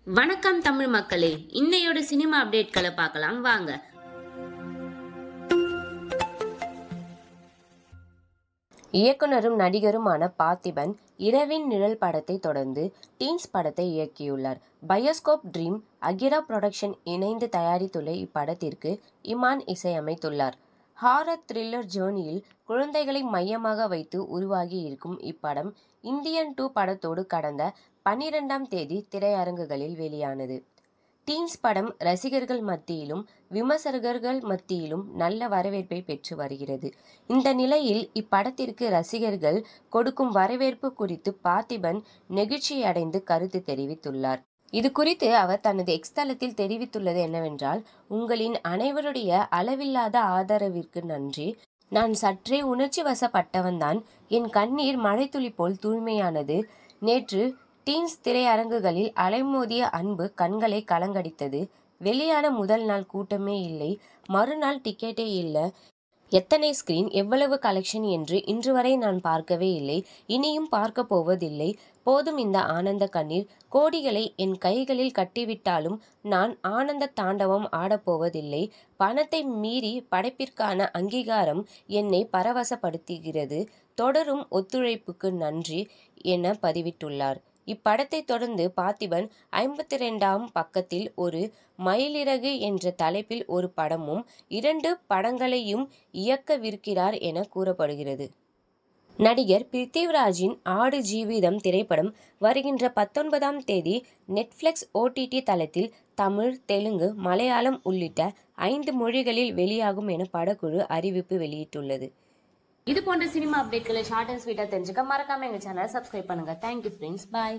வணக்கம் தமிழ் மக்களே, இன்னையோட சினிமா அப்டேட்களை பார்க்கலாம் வாங்க. இயக்குனரும் நடிகருமான பார்த்திபன் இரவின் நிழல் படத்தை தொடர்ந்து டீன்ஸ் படத்தை இயக்கியுள்ளார். பயோஸ்கோப் ட்ரீம் அகிரா புரொடக்ஷன் இணைந்து தயாரித்துள்ள இப்படத்திற்கு இமான் இசையமைத்துள்ளார். ஹாரர் த்ரில்லர் ஜேர்னியில் குழந்தைகளை மையமாக வைத்து உருவாகி இருக்கும் இப்படம் இந்தியன் 2 படத்தோடு கடந்த 12ஆம் தேதி திரையரங்குகளில் வெளியானது. டீன்ஸ் படம் ரசிகர்கள் மத்தியிலும் விமர்சகர்கள் மத்தியிலும் நல்ல வரவேற்பை பெற்று வருகிறது. இந்த நிலையில் இப்படத்திற்கு ரசிகர்கள் கொடுக்கும் வரவேற்பு குறித்து பார்த்திபன் நெகிழ்ச்சியடைந்து கருத்து தெரிவித்துள்ளார். இது குறித்து அவர் தனது எக்ஸ் தளத்தில் தெரிவித்துள்ளது என்னவென்றால், உங்களின் அனைவருடைய அளவில்லாத ஆதரவிற்கு நன்றி. நான் சற்றே உணர்ச்சி வசப்பட்டவன்தான். என் கண்ணீர் மழைத்துளி போல் தூய்மையானது. நேற்று டீன்ஸ் திரையரங்குகளில் அலைமோதிய அன்பு கண்களை கலங்கடித்தது. வெளியான முதல் நாள் கூட்டமே இல்லை, மறுநாள் டிக்கெட்டே இல்லை. எத்தனை ஸ்கிரீன், எவ்வளவு கலெக்ஷன் என்று இன்று வரை நான் பார்க்கவே இல்லை, இனியும் பார்க்க போவதில்லை. போதும் இந்த ஆனந்த கண்ணீர். கோடிகளை என் கைகளில் கட்டிவிட்டாலும் நான் ஆனந்த தாண்டவம் ஆடப்போவதில்லை. பணத்தை மீறி படைப்பிற்கான அங்கீகாரம் என்னை பரவசப்படுத்துகிறது. தொடரும் ஒத்துழைப்புக்கு நன்றி என பதிவிட்டுள்ளார். இப்படத்தை தொடர்ந்து பார்த்திபன் 52ஆம் பக்கத்தில் ஒரு மயிலிறகு என்ற தலைப்பில் ஒரு படமும் 2 படங்களையும் இயக்கவிருக்கிறார் என கூறப்படுகிறது. நடிகர் பிருத்திவிராஜின் ஆடு ஜீவிதம் திரைப்படம் வருகின்ற 19ஆம் தேதி நெட்ஃபிளிக்ஸ் OTT தளத்தில் தமிழ், தெலுங்கு, மலையாளம் உள்ளிட்ட 5 மொழிகளில் வெளியாகும் என படக்குழு அறிவிப்பு வெளியிட்டுள்ளது. இது போன்ற சினிமா அப்டேட்களை ஷார்ட் அண்ட் ஸ்வீட்டா தெரிஞ்சுக்க மறக்காம எங்க சேனலை சப்ஸ்கிரைப் பண்ணுங்க. தேங்க்யூ ஃப்ரெண்ட்ஸ், பாய்.